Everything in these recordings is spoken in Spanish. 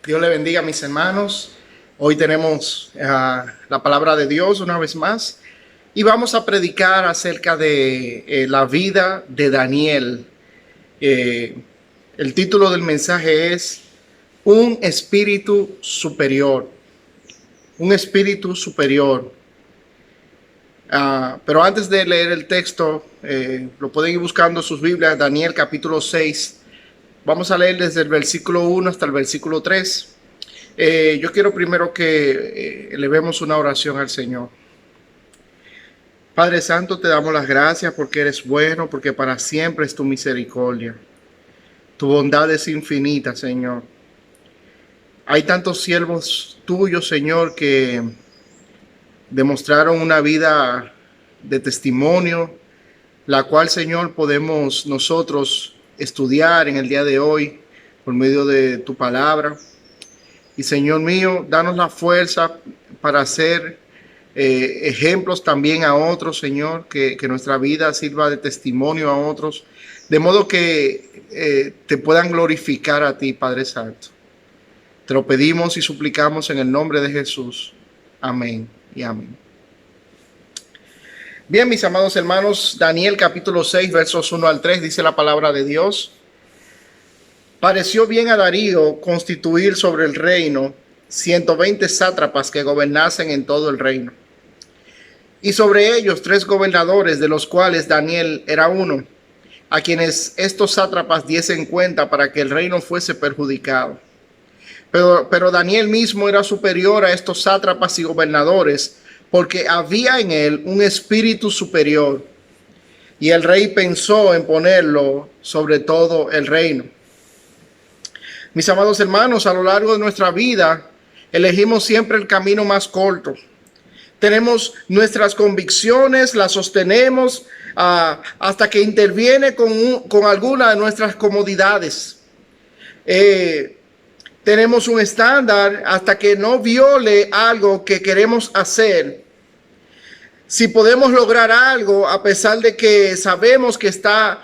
Dios le bendiga a mis hermanos. Hoy tenemos la palabra de Dios una vez más y vamos a predicar acerca de la vida de Daniel. El título del mensaje es Un espíritu superior. Un espíritu superior. Pero antes de leer el texto, lo pueden ir buscando sus Biblias, Daniel capítulo 6. Vamos a leer desde el versículo 1 hasta el versículo 3. Yo quiero primero que elevemos una oración al Señor. Padre Santo, te damos las gracias porque eres bueno, porque para siempre es tu misericordia. Tu bondad es infinita, Señor. Hay tantos siervos tuyos, Señor, que demostraron una vida de testimonio, la cual, Señor, podemos nosotros estudiar en el día de hoy por medio de tu palabra. Y Señor mío, danos la fuerza para ser ejemplos también a otros, Señor, que nuestra vida sirva de testimonio a otros, de modo que te puedan glorificar a ti, Padre Santo. Te lo pedimos y suplicamos en el nombre de Jesús. Amén y amén. Bien, mis amados hermanos, Daniel capítulo 6, versos 1 al 3, dice la palabra de Dios. Pareció bien a Darío constituir sobre el reino 120 sátrapas que gobernasen en todo el reino. Y sobre ellos 3 gobernadores, de los cuales Daniel era uno, a quienes estos sátrapas diesen cuenta para que el reino fuese perjudicado. Pero Daniel mismo era superior a estos sátrapas y gobernadores, porque había en él un espíritu superior, y el rey pensó en ponerlo sobre todo el reino. Mis amados hermanos, a lo largo de nuestra vida, elegimos siempre el camino más corto. Tenemos nuestras convicciones, las sostenemos hasta que interviene con alguna de nuestras comodidades. Tenemos un estándar hasta que no viole algo que queremos hacer. Si podemos lograr algo, a pesar de que sabemos que está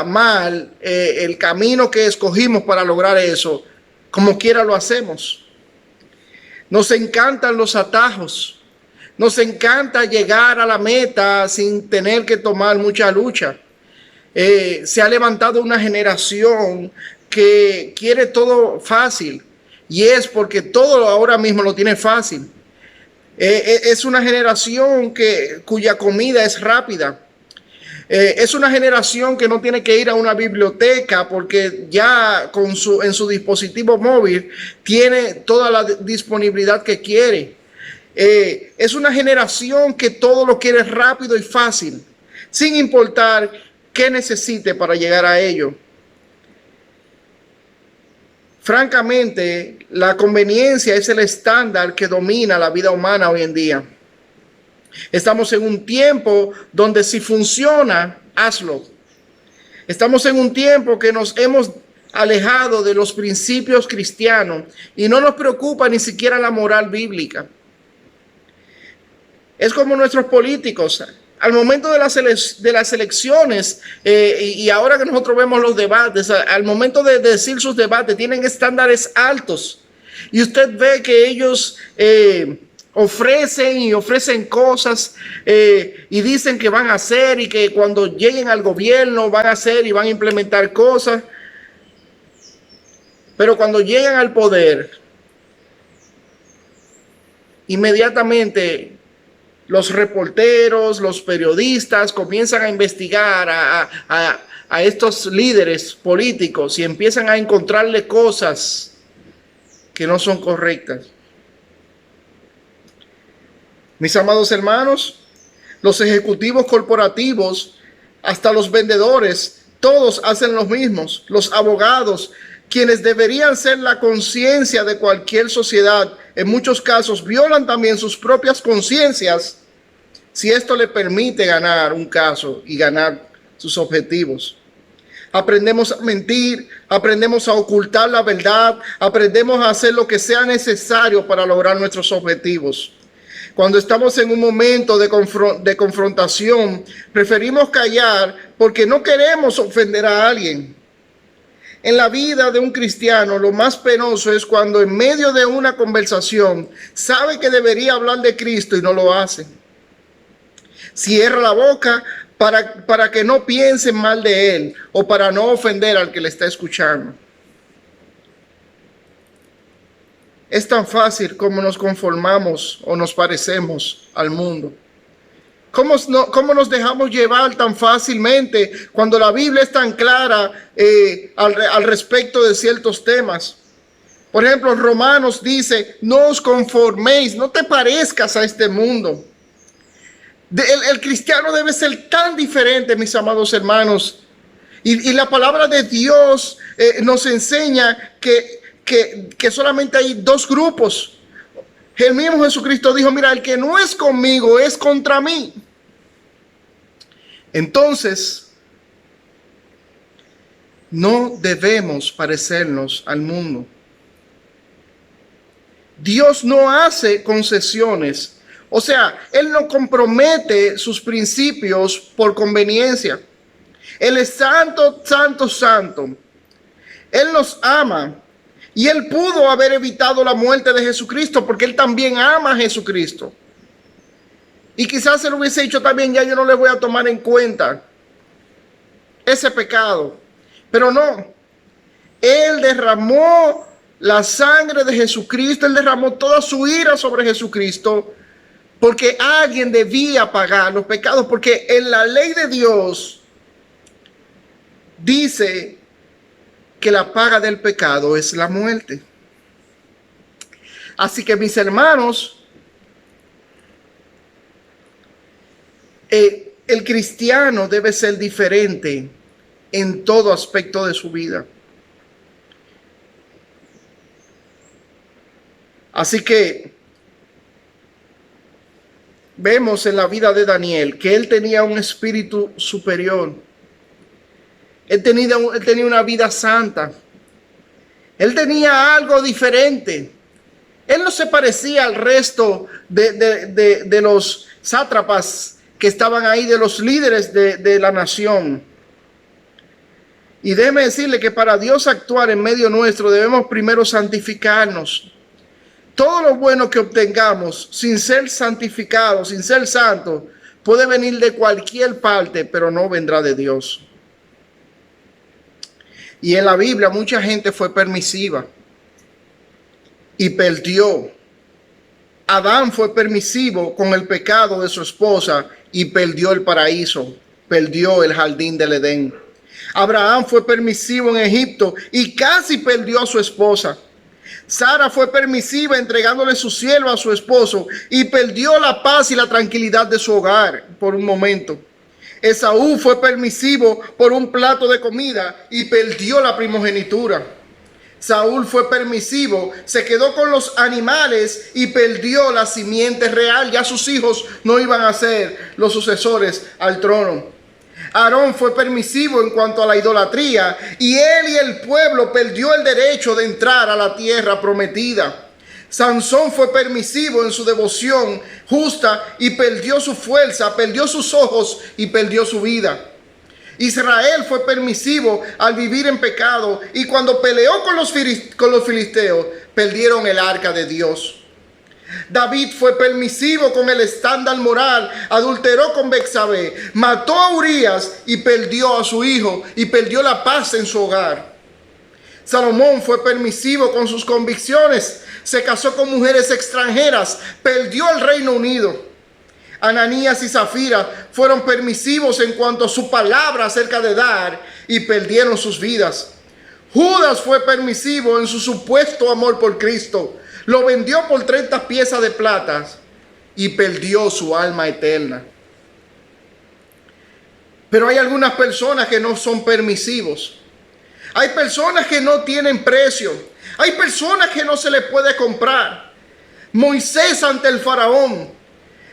mal el camino que escogimos para lograr eso, como quiera lo hacemos. Nos encantan los atajos. Nos encanta llegar a la meta sin tener que tomar mucha lucha. Se ha levantado una generación que quiere todo fácil, y es porque todo ahora mismo lo tiene fácil. Es una generación cuya comida es rápida. Es una generación que no tiene que ir a una biblioteca porque ya en su dispositivo móvil tiene toda la disponibilidad que quiere. Es una generación que todo lo quiere rápido y fácil, sin importar qué necesite para llegar a ello. Francamente, la conveniencia es el estándar que domina la vida humana hoy en día. Estamos en un tiempo donde si funciona, hazlo. Estamos en un tiempo que nos hemos alejado de los principios cristianos y no nos preocupa ni siquiera la moral bíblica. Es como nuestros políticos. Al momento de las elecciones, y ahora que nosotros vemos los debates, al momento de decir sus debates, tienen estándares altos. Y usted ve que ellos ofrecen cosas y dicen que van a hacer y que cuando lleguen al gobierno van a hacer y van a implementar cosas. Pero cuando llegan al poder, inmediatamente los reporteros, los periodistas comienzan a investigar a estos líderes políticos y empiezan a encontrarle cosas que no son correctas. Mis amados hermanos, los ejecutivos corporativos, hasta los vendedores, todos hacen los mismos. Los abogados, quienes deberían ser la conciencia de cualquier sociedad, en muchos casos violan también sus propias conciencias si esto le permite ganar un caso y ganar sus objetivos. Aprendemos a mentir, aprendemos a ocultar la verdad, aprendemos a hacer lo que sea necesario para lograr nuestros objetivos. Cuando estamos en un momento de confrontación, preferimos callar porque no queremos ofender a alguien. en la vida de un cristiano, lo más penoso es cuando en medio de una conversación sabe que debería hablar de Cristo y no lo hace. Cierra la boca para que no piensen mal de él o para no ofender al que le está escuchando. Es tan fácil como nos conformamos o nos parecemos al mundo. ¿Cómo nos dejamos llevar tan fácilmente cuando la Biblia es tan clara al respecto de ciertos temas? Por ejemplo, Romanos dice, no os conforméis, no te parezcas a este mundo. El cristiano debe ser tan diferente, mis amados hermanos. Y la palabra de Dios nos enseña que solamente hay dos grupos. El mismo Jesucristo dijo, mira, el que no es conmigo es contra mí. Entonces, no debemos parecernos al mundo. Dios no hace concesiones. O sea, Él no compromete sus principios por conveniencia. Él es santo, santo, santo. Él nos ama. Y Él pudo haber evitado la muerte de Jesucristo porque Él también ama a Jesucristo. Y quizás Él hubiese dicho también, ya yo no le voy a tomar en cuenta ese pecado. Pero no. Él derramó la sangre de Jesucristo. Él derramó toda su ira sobre Jesucristo. Porque alguien debía pagar los pecados. Porque en la ley de Dios dice que la paga del pecado es la muerte. Así que mis hermanos, el cristiano debe ser diferente en todo aspecto de su vida. Así que vemos en la vida de Daniel que él tenía un espíritu superior. Él tenía una vida santa. Él tenía algo diferente. Él no se parecía al resto de los sátrapas que estaban ahí, de los líderes de la nación. Y déjeme decirle que para Dios actuar en medio nuestro debemos primero santificarnos. Todo lo bueno que obtengamos sin ser santificados, sin ser santos, puede venir de cualquier parte, pero no vendrá de Dios. Y en la Biblia mucha gente fue permisiva y perdió. Adán fue permisivo con el pecado de su esposa y perdió el paraíso, perdió el jardín del Edén. Abraham fue permisivo en Egipto y casi perdió a su esposa. Sara fue permisiva entregándole su sierva a su esposo y perdió la paz y la tranquilidad de su hogar por un momento. Esaú fue permisivo por un plato de comida y perdió la primogenitura. Saúl fue permisivo, se quedó con los animales y perdió la simiente real. Ya sus hijos no iban a ser los sucesores al trono. Aarón fue permisivo en cuanto a la idolatría y él y el pueblo perdió el derecho de entrar a la tierra prometida. Sansón fue permisivo en su devoción justa y perdió su fuerza, perdió sus ojos y perdió su vida. Israel fue permisivo al vivir en pecado y cuando peleó con los filisteos, perdieron el arca de Dios. David fue permisivo con el estándar moral, adulteró con Betsabé, mató a Urías y perdió a su hijo y perdió la paz en su hogar. Salomón fue permisivo con sus convicciones, se casó con mujeres extranjeras, perdió el Reino Unido. Ananías y Zafira fueron permisivos en cuanto a su palabra acerca de dar y perdieron sus vidas. Judas fue permisivo en su supuesto amor por Cristo. Lo vendió por 30 piezas de plata y perdió su alma eterna. Pero hay algunas personas que no son permisivos. Hay personas que no tienen precio. Hay personas que no se les puede comprar. Moisés ante el faraón.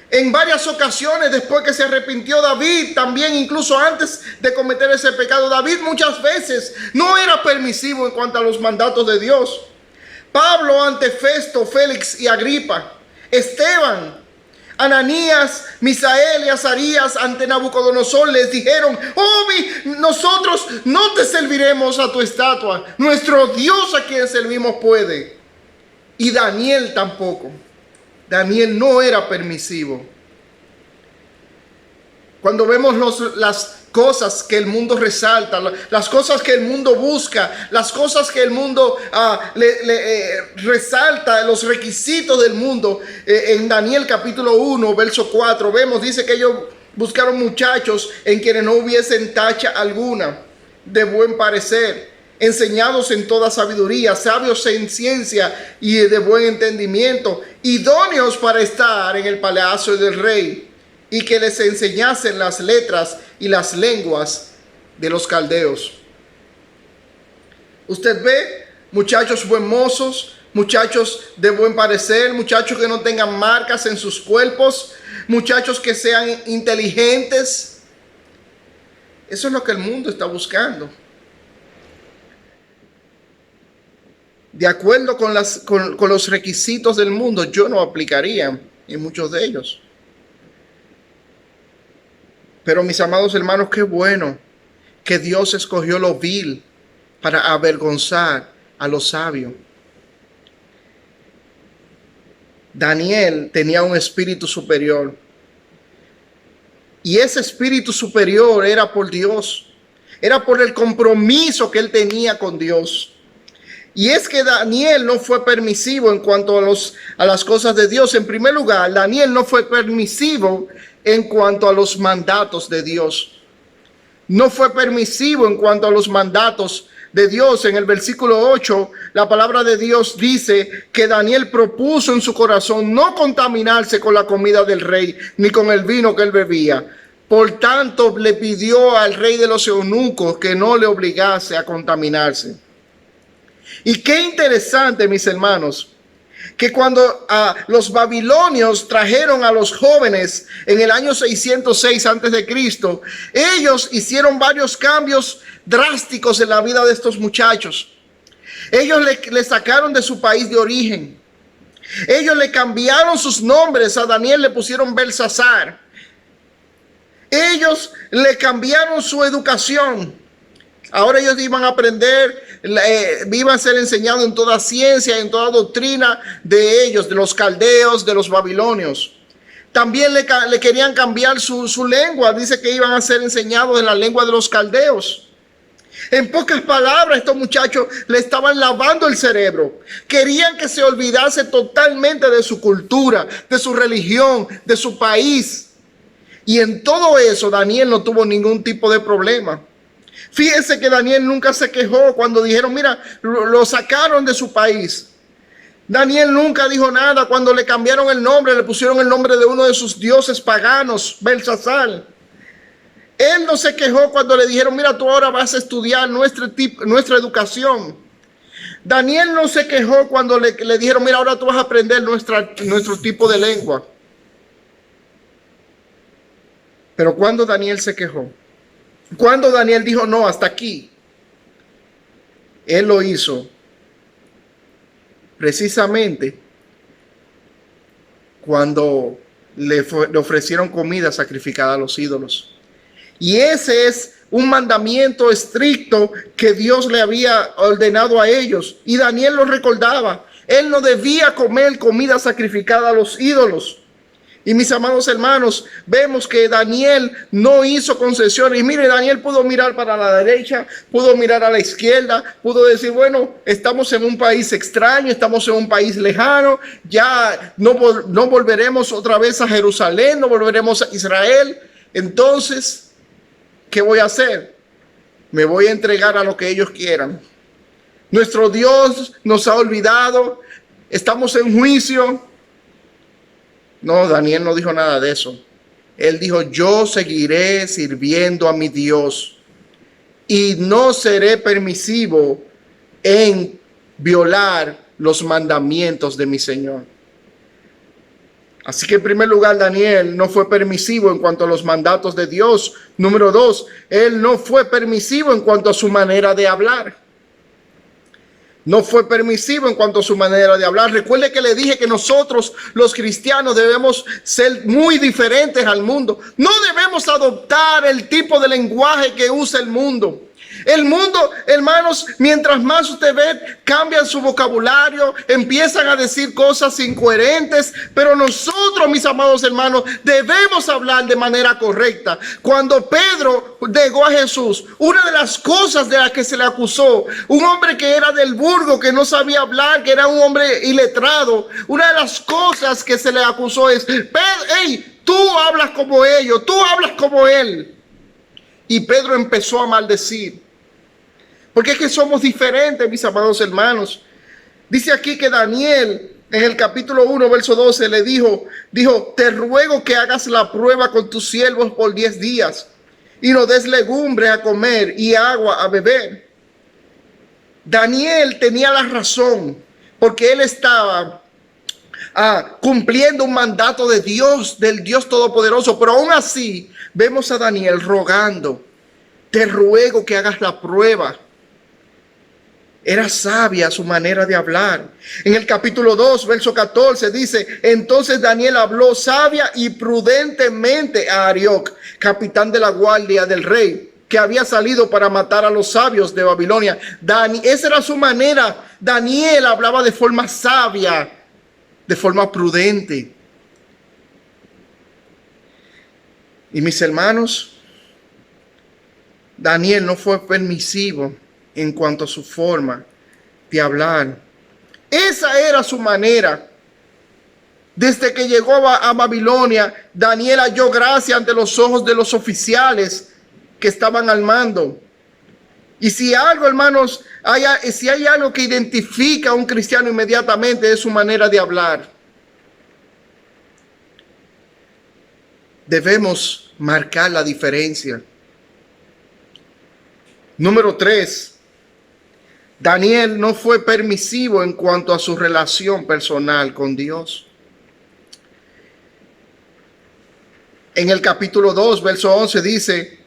En varias ocasiones, después que se arrepintió David, también incluso antes de cometer ese pecado, David muchas veces no era permisivo en cuanto a los mandatos de Dios. Pablo ante Festo, Félix y Agripa. Esteban Ananías, Misael y Azarías ante Nabucodonosor les dijeron: oh, nosotros no te serviremos a tu estatua, nuestro Dios a quien servimos puede. Y Daniel tampoco. Daniel no era permisivo. Cuando vemos las cosas que el mundo resalta, las cosas que el mundo busca, las cosas que el mundo resalta, los requisitos del mundo, en Daniel capítulo 1, verso 4, vemos, dice que ellos buscaron muchachos en quienes no hubiesen tacha alguna, de buen parecer, enseñados en toda sabiduría, sabios en ciencia y de buen entendimiento, idóneos para estar en el palacio del rey, y que les enseñasen las letras y las lenguas de los caldeos. Usted ve muchachos buen mozos, muchachos de buen parecer, muchachos que no tengan marcas en sus cuerpos, muchachos que sean inteligentes. Eso es lo que el mundo está buscando. De acuerdo con los requisitos del mundo, yo no aplicaría en muchos de ellos. Pero mis amados hermanos, qué bueno que Dios escogió lo vil para avergonzar a los sabios. Daniel tenía un espíritu superior. Y ese espíritu superior era por Dios. Era por el compromiso que él tenía con Dios. Y es que Daniel no fue permisivo en cuanto a las cosas de Dios. En primer lugar, Daniel no fue permisivo en cuanto a los mandatos de Dios. No fue permisivo en cuanto a los mandatos de Dios. En el versículo 8, la palabra de Dios dice que Daniel propuso en su corazón no contaminarse con la comida del rey, ni con el vino que él bebía. Por tanto, le pidió al rey de los eunucos que no le obligase a contaminarse. Y qué interesante, mis hermanos, que cuando los babilonios trajeron a los jóvenes en el año 606 a.C., ellos hicieron varios cambios drásticos en la vida de estos muchachos. Ellos le sacaron de su país de origen. Ellos le cambiaron sus nombres. A Daniel le pusieron Belsasar. Ellos le cambiaron su educación. Ahora ellos iban a aprender, iban a ser enseñados en toda ciencia, en toda doctrina de ellos, de los caldeos, de los babilonios. También le querían cambiar su lengua. Dice que iban a ser enseñados en la lengua de los caldeos. En pocas palabras, estos muchachos le estaban lavando el cerebro. Querían que se olvidase totalmente de su cultura, de su religión, de su país. Y en todo eso, Daniel no tuvo ningún tipo de problema. Fíjense que Daniel nunca se quejó cuando dijeron: mira, lo sacaron de su país. Daniel nunca dijo nada cuando le cambiaron el nombre, le pusieron el nombre de uno de sus dioses paganos, Belsasar. Él no se quejó cuando le dijeron: mira, tú ahora vas a estudiar nuestra educación. Daniel no se quejó cuando le dijeron: mira, ahora tú vas a aprender nuestro tipo de lengua. Pero cuando Daniel se quejó, cuando Daniel dijo: no, hasta aquí, él lo hizo precisamente cuando le ofrecieron comida sacrificada a los ídolos. Y ese es un mandamiento estricto que Dios le había ordenado a ellos. Y Daniel lo recordaba. Él no debía comer comida sacrificada a los ídolos. Y mis amados hermanos, vemos que Daniel no hizo concesiones. Y mire, Daniel pudo mirar para la derecha, pudo mirar a la izquierda, pudo decir: bueno, estamos en un país extraño, estamos en un país lejano, ya no volveremos otra vez a Jerusalén, no volveremos a Israel. Entonces, ¿qué voy a hacer? Me voy a entregar a lo que ellos quieran. Nuestro Dios nos ha olvidado, estamos en juicio. No, Daniel no dijo nada de eso. Él dijo: yo seguiré sirviendo a mi Dios y no seré permisivo en violar los mandamientos de mi Señor. Así que en primer lugar, Daniel no fue permisivo en cuanto a los mandatos de Dios. Número 2, él no fue permisivo en cuanto a su manera de hablar. No fue permisivo en cuanto a su manera de hablar. Recuerde que le dije que nosotros, los cristianos, debemos ser muy diferentes al mundo. No debemos adoptar el tipo de lenguaje que usa el mundo. El mundo, hermanos, mientras más usted ve, cambian su vocabulario, empiezan a decir cosas incoherentes, pero nosotros, mis amados hermanos, debemos hablar de manera correcta. Cuando Pedro negó a Jesús, una de las cosas de las que se le acusó, un hombre que era del burgo, que no sabía hablar, que era un hombre iletrado, una de las cosas que se le acusó es: Pedro, hey, tú hablas como ellos, tú hablas como él. Y Pedro empezó a maldecir. Porque es que somos diferentes, mis amados hermanos. Dice aquí que Daniel, en el capítulo 1, verso 12, le dijo, te ruego que hagas la prueba con tus siervos por 10 días y nos des legumbre a comer y agua a beber. Daniel tenía la razón, porque él estaba cumpliendo un mandato de Dios, del Dios Todopoderoso. Pero aún así, vemos a Daniel rogando, te ruego que hagas la prueba. Era sabia su manera de hablar. En el capítulo 2, verso 14 dice, entonces Daniel habló sabia y prudentemente a Arioc, capitán de la guardia del rey, que había salido para matar a los sabios de Babilonia. Esa era su manera. Daniel hablaba de forma sabia, de forma prudente. Y mis hermanos, Daniel no fue permisivo en cuanto a su forma de hablar. Esa era su manera. Desde que llegó a Babilonia, Daniel halló gracia ante los ojos de los oficiales que estaban al mando. Y si algo, hermanos, si hay algo que identifica a un cristiano inmediatamente, es su manera de hablar. Debemos marcar la diferencia. Número 3. Daniel no fue permisivo en cuanto a su relación personal con Dios. En el capítulo 2, verso 11 dice,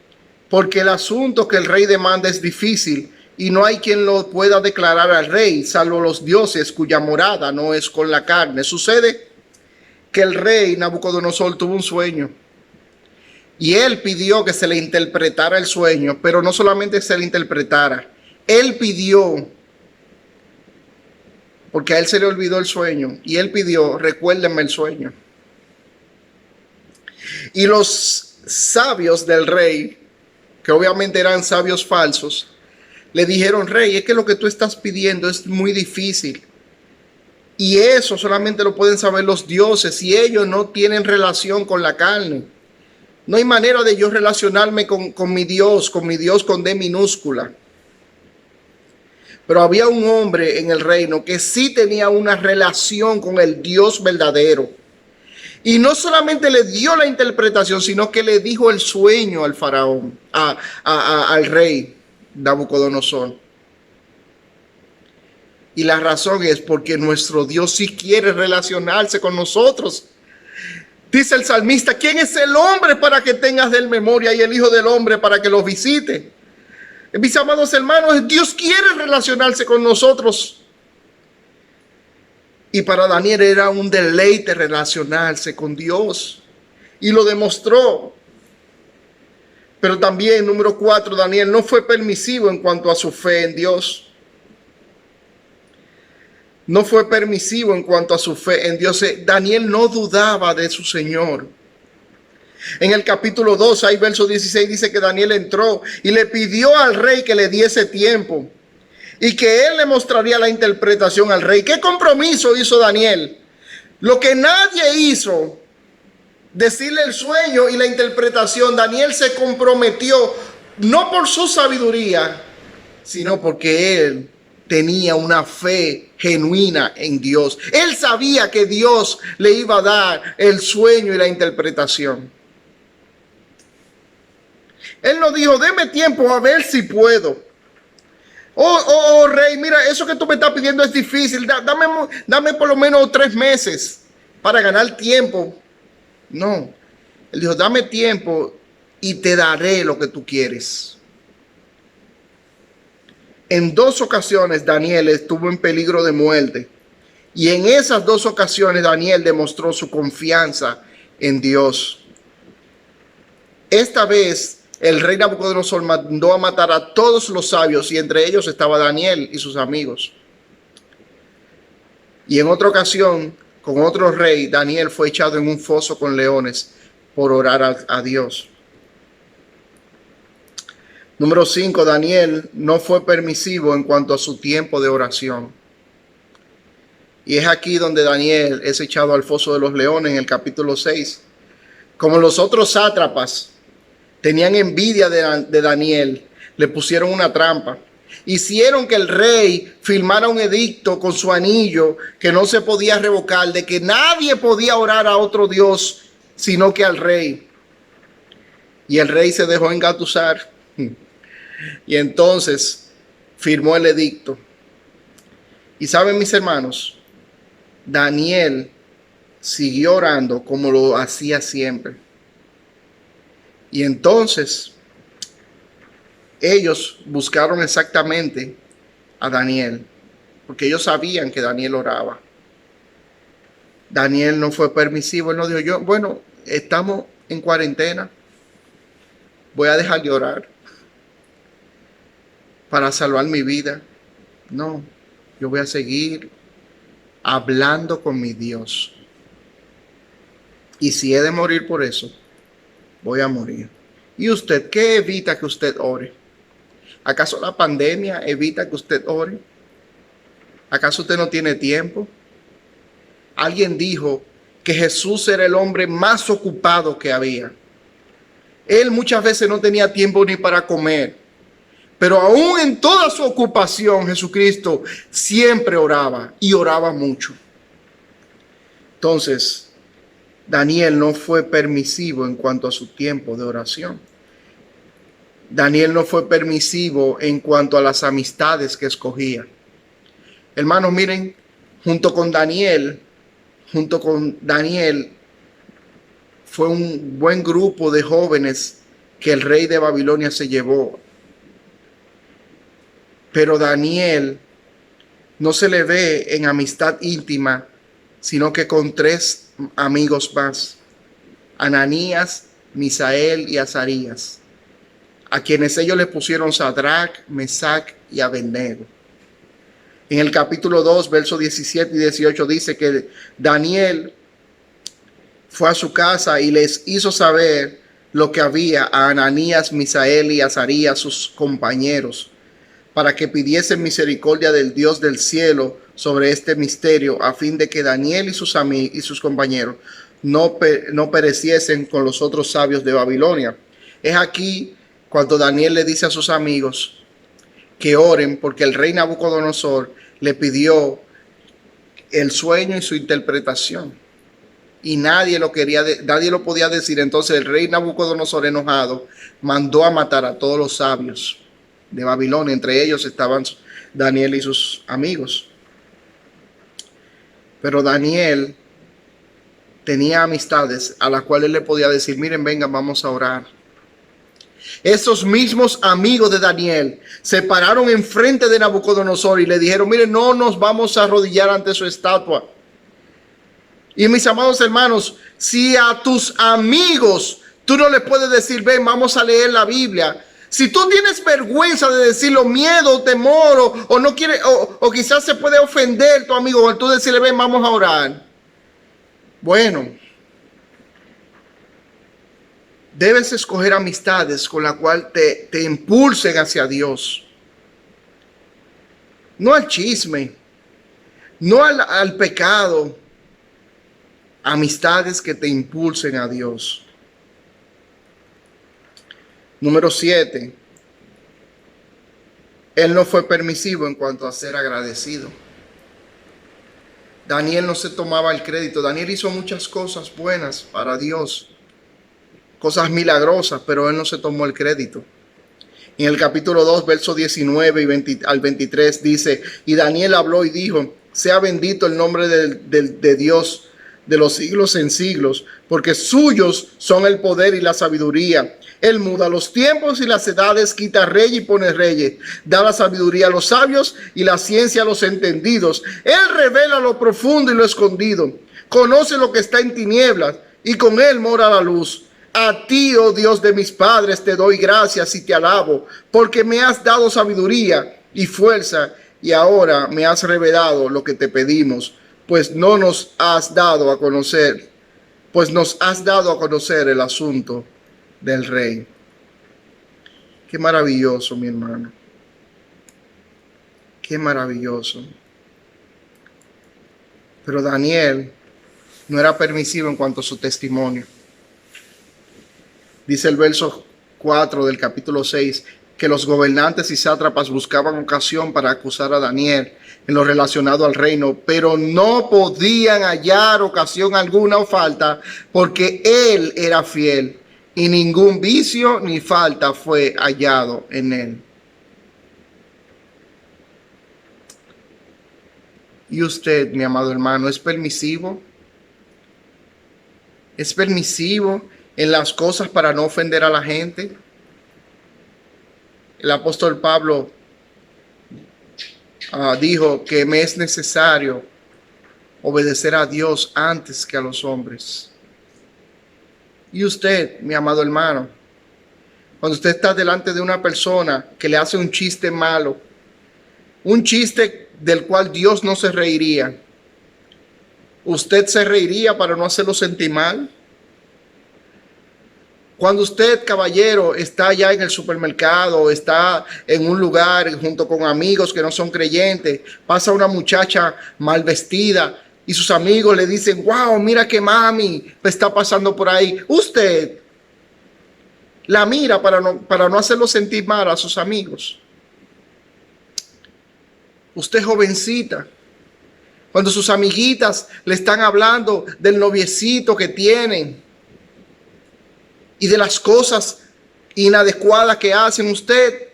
porque el asunto que el rey demanda es difícil y no hay quien lo pueda declarar al rey, salvo los dioses cuya morada no es con la carne. Sucede que el rey Nabucodonosor tuvo un sueño y él pidió que se le interpretara el sueño, pero no solamente se le interpretara. Él pidió, porque a él se le olvidó el sueño, y él pidió, recuérdenme el sueño. Y los sabios del rey, que obviamente eran sabios falsos, le dijeron, rey, es que lo que tú estás pidiendo es muy difícil. Y eso solamente lo pueden saber los dioses, y ellos no tienen relación con la carne. No hay manera de yo relacionarme con mi Dios con D minúscula. Pero había un hombre en el reino que sí tenía una relación con el Dios verdadero. Y no solamente le dio la interpretación, sino que le dijo el sueño al faraón, al rey Nabucodonosor. Y la razón es porque nuestro Dios sí quiere relacionarse con nosotros. Dice el salmista, ¿quién es el hombre para que tengas de él memoria y el hijo del hombre para que lo visite? Mis amados hermanos, Dios quiere relacionarse con nosotros. Y para Daniel era un deleite relacionarse con Dios. Y lo demostró. Pero también, número 4, Daniel no fue permisivo en cuanto a su fe en Dios. No fue permisivo en cuanto a su fe en Dios. Daniel no dudaba de su Señor. En el capítulo 2, ahí verso 16, dice que Daniel entró y le pidió al rey que le diese tiempo y que él le mostraría la interpretación al rey. ¿Qué compromiso hizo Daniel? Lo que nadie hizo, decirle el sueño y la interpretación. Daniel se comprometió no por su sabiduría, sino porque él tenía una fe genuina en Dios. Él sabía que Dios le iba a dar el sueño y la interpretación. Él no dijo, deme tiempo a ver si puedo. Oh, rey, mira, eso que tú me estás pidiendo es difícil. Dame por lo menos 3 meses para ganar tiempo. No. Él dijo, dame tiempo y te daré lo que tú quieres. en 2 ocasiones Daniel estuvo en peligro de muerte. Y en esas 2 ocasiones Daniel demostró su confianza en Dios. Esta vez el rey Nabucodonosor mandó a matar a todos los sabios y entre ellos estaba Daniel y sus amigos. Y en otra ocasión, con otro rey, Daniel fue echado en un foso con leones por orar a Dios. Número 5, Daniel no fue permisivo en cuanto a su tiempo de oración. Y es aquí donde Daniel es echado al foso de los leones en el capítulo 6. Como los otros sátrapas tenían envidia de Daniel, le pusieron una trampa. Hicieron que el rey firmara un edicto con su anillo que no se podía revocar, de que nadie podía orar a otro Dios sino que al rey. Y el rey se dejó engatusar y entonces firmó el edicto. Y saben, mis hermanos, Daniel siguió orando como lo hacía siempre. Y entonces ellos buscaron exactamente a Daniel, porque ellos sabían que Daniel oraba. Daniel no fue permisivo, él no dijo, bueno, estamos en cuarentena, voy a dejar de orar para salvar mi vida. No, yo voy a seguir hablando con mi Dios. Y si he de morir por eso, voy a morir. ¿Y usted qué evita que usted ore? ¿Acaso la pandemia evita que usted ore? ¿Acaso usted no tiene tiempo? Alguien dijo que Jesús era el hombre más ocupado que había. Él muchas veces no tenía tiempo ni para comer. Pero aún en toda su ocupación, Jesucristo siempre oraba y oraba mucho. Entonces, Daniel no fue permisivo en cuanto a su tiempo de oración. Daniel no fue permisivo en cuanto a las amistades que escogía. Hermanos, miren, junto con Daniel fue un buen grupo de jóvenes que el rey de Babilonia se llevó. Pero Daniel no se le ve en amistad íntima, sino que con 3 amigos más: Ananías, Misael y Azarías, a quienes ellos le pusieron Sadrach, Mesac y Abednego. En el capítulo 2, versos 17 y 18 dice que Daniel fue a su casa y les hizo saber lo que había a Ananías, Misael y Azarías, sus compañeros, para que pidiesen misericordia del Dios del cielo sobre este misterio, a fin de que Daniel y sus compañeros no pereciesen con los otros sabios de Babilonia. Es aquí cuando Daniel le dice a sus amigos que oren, porque el rey Nabucodonosor le pidió el sueño y su interpretación, y nadie lo podía decir. Entonces el rey Nabucodonosor, enojado, mandó a matar a todos los sabios de Babilonia. Entre ellos estaban Daniel y sus amigos. Pero Daniel tenía amistades a las cuales le podía decir: miren, vengan, vamos a orar. Esos mismos amigos de Daniel se pararon enfrente de Nabucodonosor y le dijeron: miren, no nos vamos a arrodillar ante su estatua. Y mis amados hermanos, si a tus amigos tú no le puedes decir: ven, vamos a leer la Biblia. Si tú tienes vergüenza de decirlo, miedo, temor, o no quiere, o quizás se puede ofender tu amigo al tú decirle: ven, vamos a orar. Bueno, debes escoger amistades con la cual te impulsen hacia Dios. No al chisme, no al pecado. Amistades que te impulsen a Dios. Número 7. Él no fue permisivo en cuanto a ser agradecido. Daniel no se tomaba el crédito. Daniel hizo muchas cosas buenas para Dios, cosas milagrosas, pero él no se tomó el crédito. En el capítulo 2, versos 19 al 23 dice: y Daniel habló y dijo: sea bendito el nombre de Dios de los siglos en siglos, porque suyos son el poder y la sabiduría. Él muda los tiempos y las edades, quita rey y pone reyes, da la sabiduría a los sabios y la ciencia a los entendidos. Él revela lo profundo y lo escondido, conoce lo que está en tinieblas y con él mora la luz. A ti, oh Dios de mis padres, te doy gracias y te alabo, porque me has dado sabiduría y fuerza y ahora me has revelado lo que te pedimos, pues nos has dado a conocer el asunto del rey. Qué maravilloso, mi hermano. Qué maravilloso. Pero Daniel no era permisivo en cuanto a su testimonio. Dice el verso 4 del capítulo 6, que los gobernantes y sátrapas buscaban ocasión para acusar a Daniel en lo relacionado al reino, pero no podían hallar ocasión alguna o falta, porque él era fiel y ningún vicio ni falta fue hallado en él. ¿Y usted, mi amado hermano, es permisivo? ¿Es permisivo en las cosas para no ofender a la gente? El apóstol Pablo dijo que me es necesario obedecer a Dios antes que a los hombres. Y usted, mi amado hermano, cuando usted está delante de una persona que le hace un chiste malo, un chiste del cual Dios no se reiría, ¿usted se reiría para no hacerlo sentir mal? Cuando usted, caballero, está allá en el supermercado, está en un lugar junto con amigos que no son creyentes, pasa una muchacha mal vestida y sus amigos le dicen, wow, mira que mami está pasando por ahí. Usted la mira para no hacerlo sentir mal a sus amigos. Usted, jovencita, cuando sus amiguitas le están hablando del noviecito que tienen y de las cosas inadecuadas que hacen, usted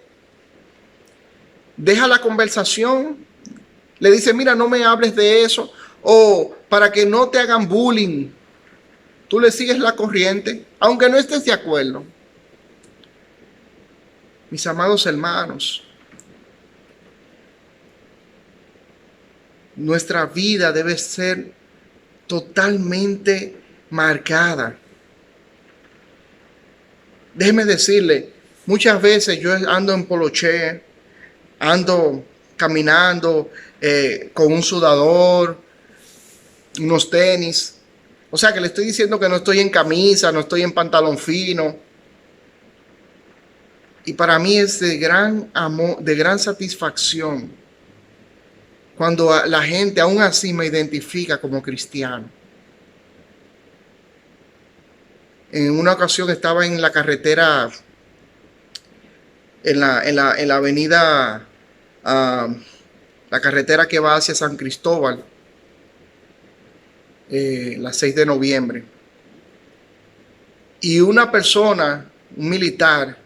deja la conversación, le dice, mira, no me hables de eso, o para que no te hagan bullying, tú le sigues la corriente, aunque no estés de acuerdo. Mis amados hermanos, nuestra vida debe ser totalmente marcada. Déjeme decirle, muchas veces yo ando en poloché, ando caminando con un sudador, unos tenis. O sea que le estoy diciendo que no estoy en camisa, no estoy en pantalón fino. Y para mí es de gran amor, de gran satisfacción cuando la gente aún así me identifica como cristiano. En una ocasión estaba en la carretera, en la avenida, la carretera que va hacia San Cristóbal, la 6 de noviembre. Y una persona, un militar,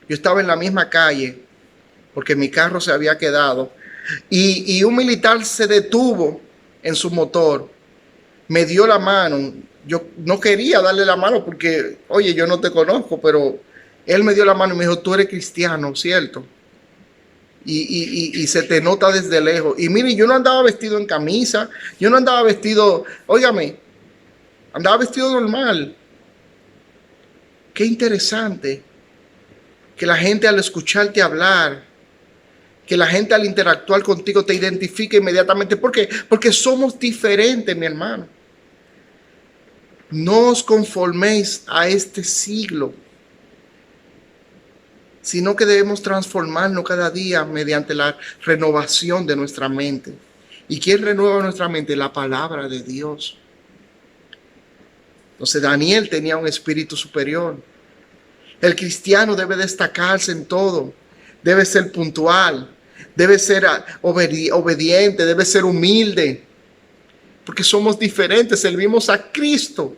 yo estaba en la misma calle porque mi carro se había quedado, y un militar se detuvo en su motor, me dio la mano. Yo no quería darle la mano porque, oye, yo no te conozco, pero él me dio la mano y me dijo, tú eres cristiano, ¿cierto? Y se te nota desde lejos. Y mire, yo no andaba vestido en camisa, yo no andaba vestido, óigame, andaba vestido normal. Qué interesante que la gente al escucharte hablar, que la gente al interactuar contigo te identifique inmediatamente. ¿Por qué? Porque somos diferentes, mi hermano. No os conforméis a este siglo, sino que debemos transformarnos cada día mediante la renovación de nuestra mente. ¿Y quién renueva nuestra mente? La palabra de Dios. Entonces Daniel tenía un espíritu superior. El cristiano debe destacarse en todo, debe ser puntual, debe ser obediente, debe ser humilde, porque somos diferentes, servimos a Cristo.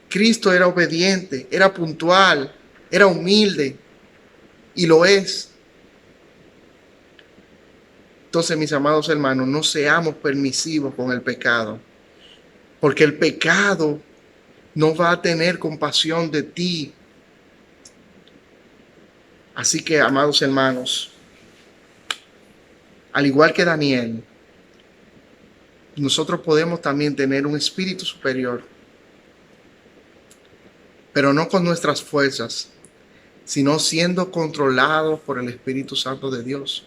Cristo era obediente, era puntual, era humilde y lo es. Entonces, mis amados hermanos, no seamos permisivos con el pecado, porque el pecado no va a tener compasión de ti. Así que, amados hermanos, al igual que Daniel, nosotros podemos también tener un espíritu superior, pero no con nuestras fuerzas, sino siendo controlados por el Espíritu Santo de Dios.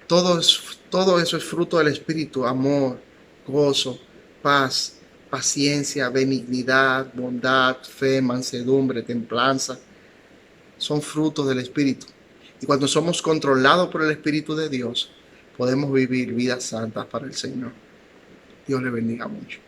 Todo eso es fruto del Espíritu: amor, gozo, paz, paciencia, benignidad, bondad, fe, mansedumbre, templanza. Son frutos del Espíritu. Y cuando somos controlados por el Espíritu de Dios, podemos vivir vidas santas para el Señor. Dios le bendiga mucho.